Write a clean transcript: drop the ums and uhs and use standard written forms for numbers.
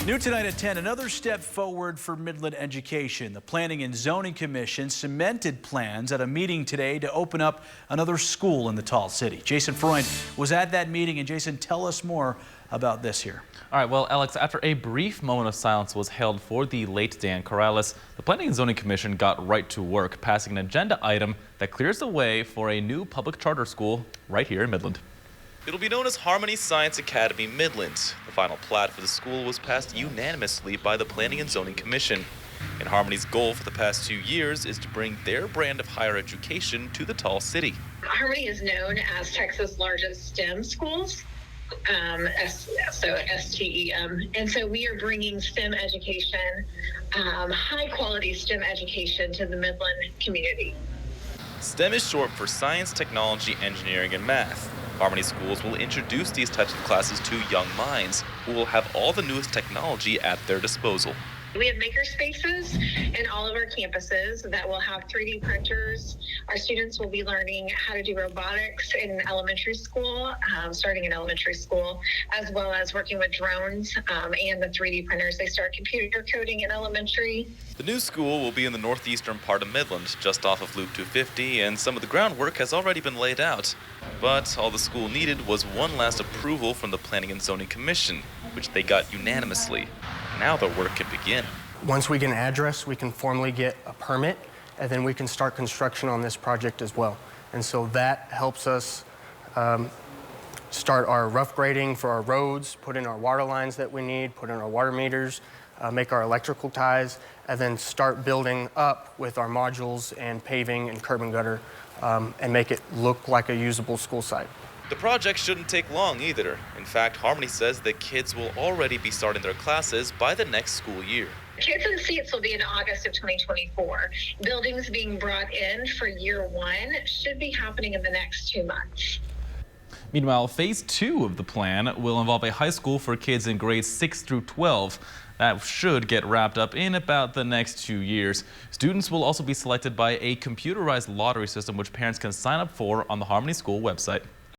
New tonight at 10, another step forward for Midland education. The Planning and Zoning Commission cemented plans at a meeting today to open up another school in the Tall City. Jason Freund was at that meeting, and Jason, tell us more about this here. All right, well, Alex, after a brief moment of silence was held for the late Dan Corrales, the Planning and Zoning Commission got right to work, passing an agenda item that clears the way for a new public charter school right here in Midland. It'll be known as Harmony Science Academy Midland. The final plat for the school was passed unanimously by the Planning and Zoning Commission. And Harmony's goal for the past 2 years is to bring their brand of higher education to the Tall City. Harmony is known as Texas' largest STEM schools, STEM. And so we are bringing STEM education, high quality STEM education to the Midland community. STEM is short for science, technology, engineering, and math. Harmony schools will introduce these types of classes to young minds who will have all the newest technology at their disposal. We have maker spaces in all of our campuses that will have 3D printers. Our students will be learning how to do robotics in elementary school, starting in elementary school, as well as working with drones and the 3D printers. They start computer coding in elementary. The new school will be in the northeastern part of Midland, just off of Loop 250, and some of the groundwork has already been laid out. But all the school needed was one last approval from the Planning and Zoning Commission, which they got unanimously. Now the work can begin. Once we get an address, we can formally get a permit, and then we can start construction on this project as well. And so that helps us start our rough grading for our roads, put in our water lines that we need, put in our water meters, make our electrical ties, and then start building up with our modules and paving and curb and gutter and make it look like a usable school site. The project shouldn't take long either. In fact, Harmony says that kids will already be starting their classes by the next school year. Kids and seats will be in August of 2024. Buildings being brought in for year one should be happening in the next 2 months. Meanwhile, phase 2 of the plan will involve a high school for kids in grades 6 through 12. That should get wrapped up in about the next 2 years. Students will also be selected by a computerized lottery system which parents can sign up for on the Harmony School website.